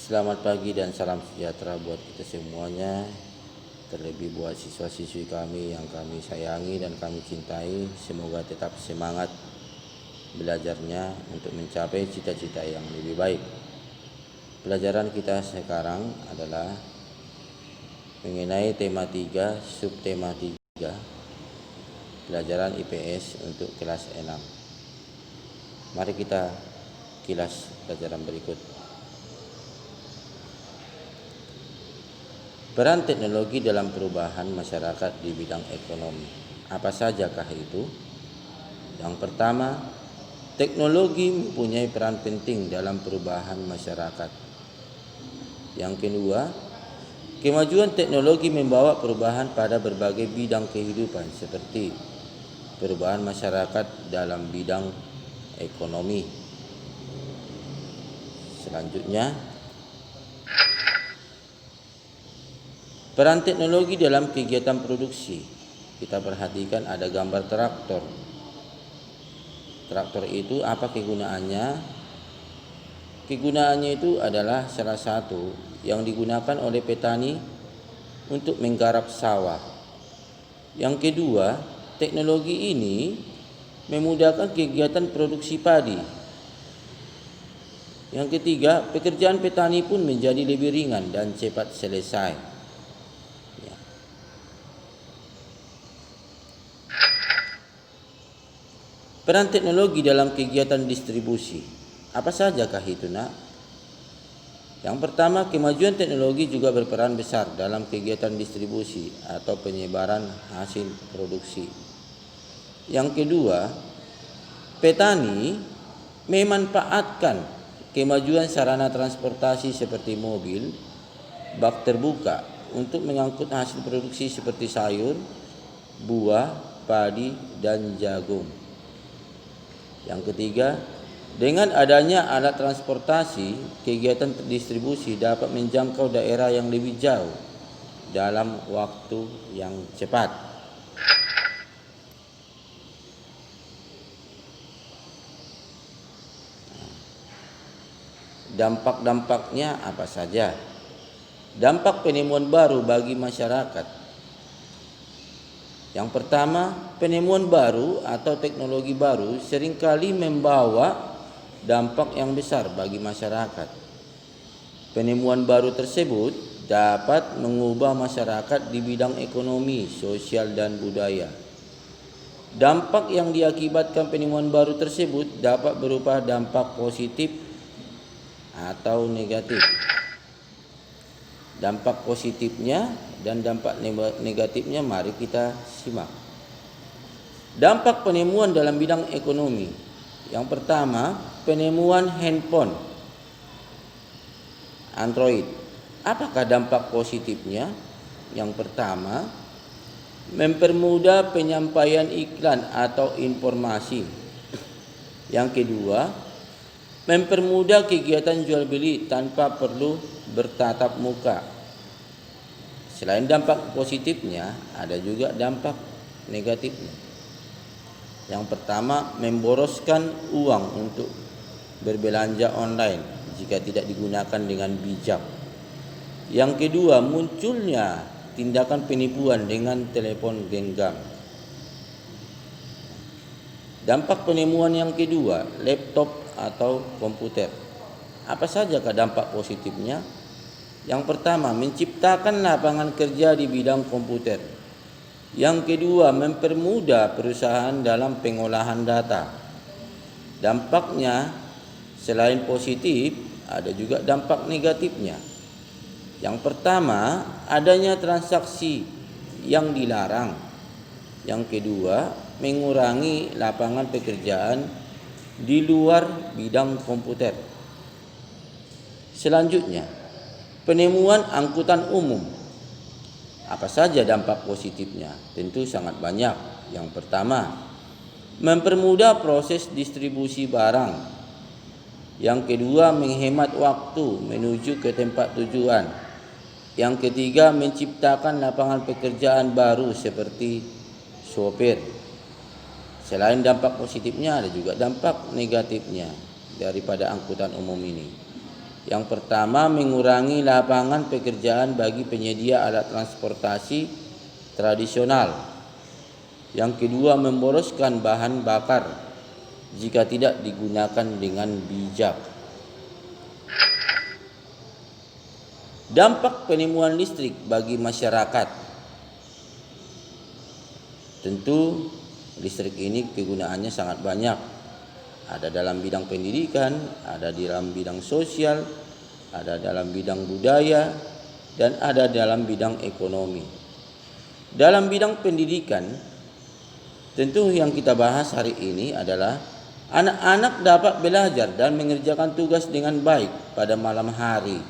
Selamat pagi dan salam sejahtera buat kita semuanya. Terlebih buat siswa-siswi kami yang kami sayangi dan kami cintai. Semoga tetap semangat belajarnya untuk mencapai cita-cita yang lebih baik. Pelajaran kita sekarang adalah mengenai tema 3, subtema 3, pelajaran IPS untuk kelas 6. Mari kita kilas pelajaran berikut. Peran teknologi dalam perubahan masyarakat di bidang ekonomi. Apa sajakah itu? Yang pertama, teknologi mempunyai peran penting dalam perubahan masyarakat. Yang kedua, kemajuan teknologi membawa perubahan pada berbagai bidang kehidupan seperti perubahan masyarakat dalam bidang ekonomi. Selanjutnya, peran teknologi dalam kegiatan produksi. Kita perhatikan ada gambar traktor. Traktor itu apa kegunaannya? Kegunaannya itu adalah salah satu yang digunakan oleh petani untuk menggarap sawah. Yang kedua, teknologi ini memudahkan kegiatan produksi padi. Yang ketiga, pekerjaan petani pun menjadi lebih ringan dan cepat selesai. Peran teknologi dalam kegiatan distribusi. Apa sajakah itu, Nak? Yang pertama, kemajuan teknologi juga berperan besar dalam kegiatan distribusi atau penyebaran hasil produksi. Yang kedua, petani memanfaatkan kemajuan sarana transportasi seperti mobil, bak terbuka untuk mengangkut hasil produksi seperti sayur, buah, padi, dan jagung. Yang ketiga, dengan adanya alat transportasi, kegiatan distribusi dapat menjangkau daerah yang lebih jauh dalam waktu yang cepat. Dampak-dampaknya apa saja? Dampak penemuan baru bagi masyarakat. Yang pertama, penemuan baru atau teknologi baru seringkali membawa dampak yang besar bagi masyarakat. Penemuan baru tersebut dapat mengubah masyarakat di bidang ekonomi, sosial, dan budaya. Dampak yang diakibatkan penemuan baru tersebut dapat berupa dampak positif atau negatif. Dampak positifnya dan dampak negatifnya mari kita simak. Dampak penemuan dalam bidang ekonomi. Yang pertama, penemuan handphone Android. Apakah dampak positifnya? Yang pertama, mempermudah penyampaian iklan atau informasi. Yang kedua, mempermudah kegiatan jual beli tanpa perlu bertatap muka. Selain dampak positifnya, ada juga dampak negatifnya. Yang pertama, memboroskan uang untuk berbelanja online jika tidak digunakan dengan bijak. Yang kedua, munculnya tindakan penipuan dengan telepon genggam. Dampak penemuan yang kedua, laptop atau komputer. Apa sajakah dampak positifnya? Yang pertama, menciptakan lapangan kerja di bidang komputer. Yang kedua, mempermudah perusahaan dalam pengolahan data. Dampaknya selain positif, ada juga dampak negatifnya. Yang pertama, adanya transaksi yang dilarang. Yang kedua, mengurangi lapangan pekerjaan di luar bidang komputer. Selanjutnya, penemuan angkutan umum. Apa saja dampak positifnya? Tentu sangat banyak. Yang pertama, mempermudah proses distribusi barang. Yang kedua, menghemat waktu menuju ke tempat tujuan. Yang ketiga, menciptakan lapangan pekerjaan baru seperti sopir. Selain dampak positifnya, ada juga dampak negatifnya daripada angkutan umum ini. Yang pertama, mengurangi lapangan pekerjaan bagi penyedia alat transportasi tradisional. Yang kedua, memboroskan bahan bakar jika tidak digunakan dengan bijak. Dampak penemuan listrik bagi masyarakat. Tentu listrik ini kegunaannya sangat banyak. Ada dalam bidang pendidikan, ada di dalam bidang sosial, ada dalam bidang budaya, dan ada dalam bidang ekonomi. Dalam bidang pendidikan, tentu yang kita bahas hari ini adalah anak-anak dapat belajar dan mengerjakan tugas dengan baik pada malam hari.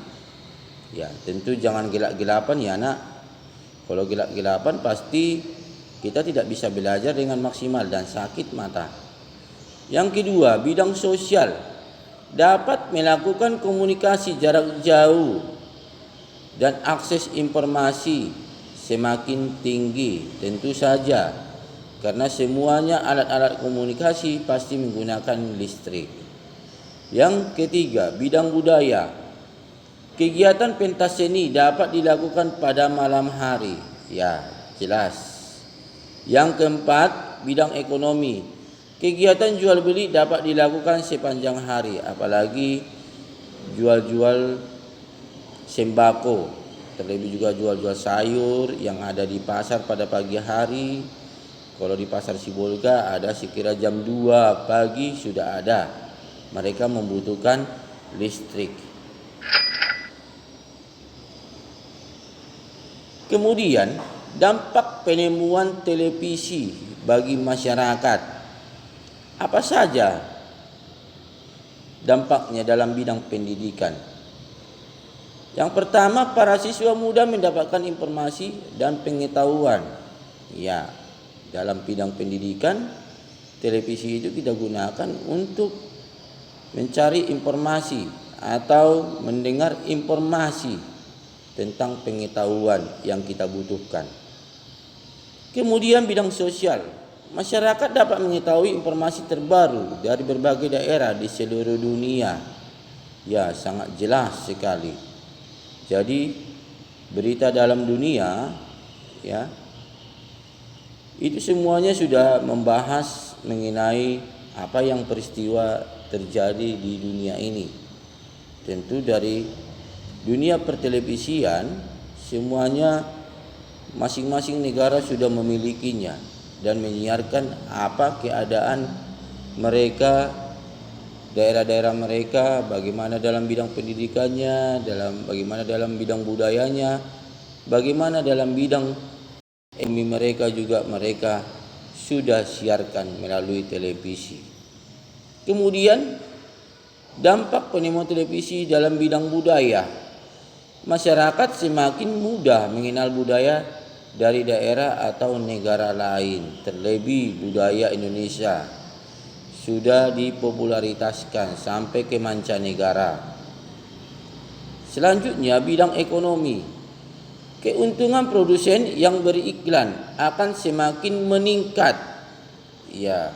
Ya, tentu jangan gelap-gelapan ya anak. Kalau gelap-gelapan pasti kita tidak bisa belajar dengan maksimal dan sakit mata. Yang kedua, bidang sosial dapat melakukan komunikasi jarak jauh dan akses informasi semakin tinggi, tentu saja karena semuanya alat-alat komunikasi pasti menggunakan listrik. Yang ketiga, bidang budaya. Kegiatan pentas seni dapat dilakukan pada malam hari. Ya, jelas. Yang keempat, bidang ekonomi. Kegiatan jual beli dapat dilakukan sepanjang hari, apalagi jual-jual sembako, terlebih juga jual-jual sayur yang ada di pasar pada pagi hari. Kalau di pasar Sibolga ada sekira jam 2 pagi sudah ada. Mereka membutuhkan listrik. Kemudian dampak penemuan televisi bagi masyarakat. Apa saja dampaknya dalam bidang pendidikan? Yang pertama, para siswa muda mendapatkan informasi dan pengetahuan. Ya, dalam bidang pendidikan, televisi itu kita gunakan untuk mencari informasi atau mendengar informasi tentang pengetahuan yang kita butuhkan. Kemudian bidang sosial. Masyarakat dapat mengetahui informasi terbaru dari berbagai daerah di seluruh dunia. Ya, sangat jelas sekali. Jadi berita dalam dunia ya itu semuanya sudah membahas mengenai apa yang peristiwa terjadi di dunia ini. Tentu dari dunia pertelevisian semuanya masing-masing negara sudah memilikinya dan menyiarkan apa keadaan mereka, daerah-daerah mereka, bagaimana dalam bidang pendidikannya, bagaimana dalam bidang budayanya, bagaimana dalam bidang ekonomi mereka juga mereka sudah siarkan melalui televisi. Kemudian dampak penemuan televisi dalam bidang budaya. Masyarakat semakin mudah mengenal budaya dari daerah atau negara lain, terlebih budaya Indonesia sudah dipopularitaskan sampai ke mancanegara. Selanjutnya bidang ekonomi. Keuntungan produsen yang beriklan akan semakin meningkat. Ya,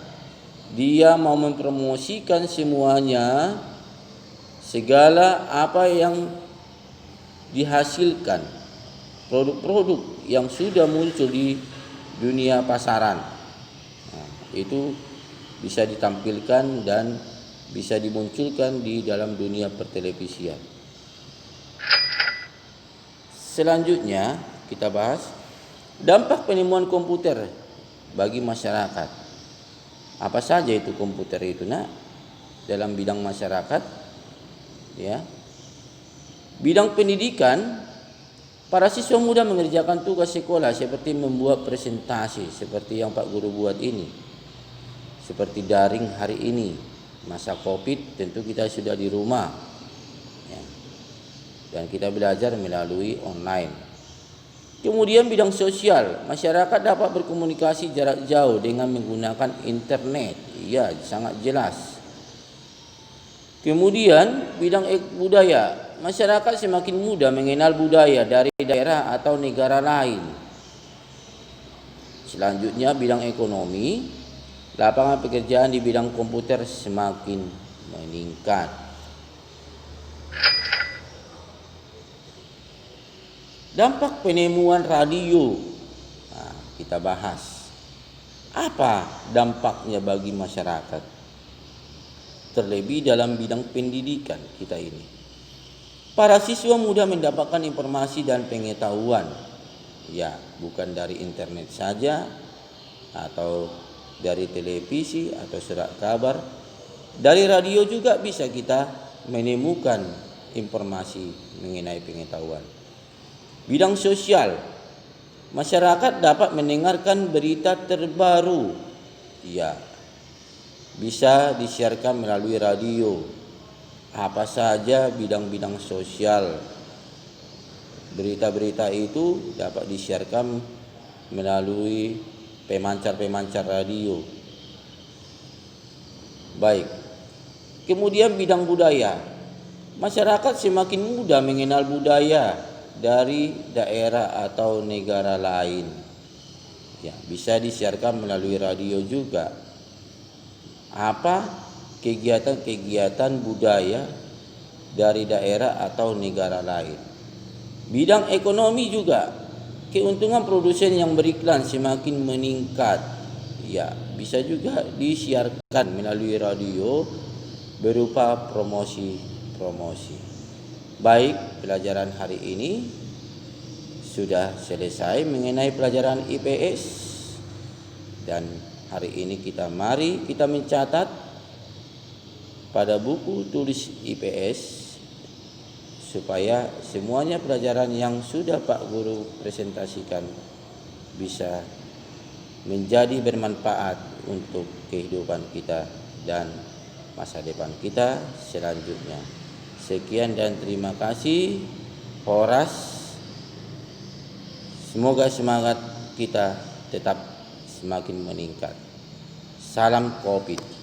dia mau mempromosikan semuanya, segala apa yang dihasilkan, produk-produk yang sudah muncul di dunia pasaran. Nah, itu bisa ditampilkan dan bisa dimunculkan di dalam dunia pertelevisian. Selanjutnya kita bahas dampak penemuan komputer bagi masyarakat. Apa saja itu komputer itu nak? Dalam bidang masyarakat ya. Bidang pendidikan, para siswa muda mengerjakan tugas sekolah seperti membuat presentasi seperti yang Pak Guru buat ini. Seperti daring hari ini, masa Covid tentu kita sudah di rumah. Ya. Dan kita belajar melalui online. Kemudian bidang sosial, masyarakat dapat berkomunikasi jarak jauh dengan menggunakan internet. Ya, sangat jelas. Kemudian bidang budaya, masyarakat semakin mudah mengenal budaya dari daerah atau negara lain. Selanjutnya bidang ekonomi, lapangan pekerjaan di bidang komputer semakin meningkat. Dampak penemuan radio. Nah, kita bahas. Apa dampaknya bagi masyarakat? Terlebih dalam bidang pendidikan kita ini. Para siswa mudah mendapatkan informasi dan pengetahuan. Ya, bukan dari internet saja atau dari televisi atau surat kabar. Dari radio juga bisa kita menemukan informasi mengenai pengetahuan. Bidang sosial, masyarakat dapat mendengarkan berita terbaru. Ya, bisa disiarkan melalui radio. Apa saja bidang-bidang sosial. Berita-berita itu dapat disiarkan melalui pemancar-pemancar radio. Baik. Kemudian bidang budaya. Masyarakat semakin mudah mengenal budaya dari daerah atau negara lain. Ya, bisa disiarkan melalui radio juga. Apa kegiatan-kegiatan budaya dari daerah atau negara lain. Bidang ekonomi juga. Keuntungan produsen yang beriklan semakin meningkat. Ya, bisa juga disiarkan melalui radio berupa promosi. Baik, pelajaran hari ini sudah selesai mengenai pelajaran IPS, dan hari ini mari kita mencatat pada buku tulis IPS supaya semuanya pelajaran yang sudah Pak Guru presentasikan bisa menjadi bermanfaat untuk kehidupan kita dan masa depan kita selanjutnya. Sekian dan terima kasih. Horas. Semoga semangat kita tetap semakin meningkat. Salam COVID.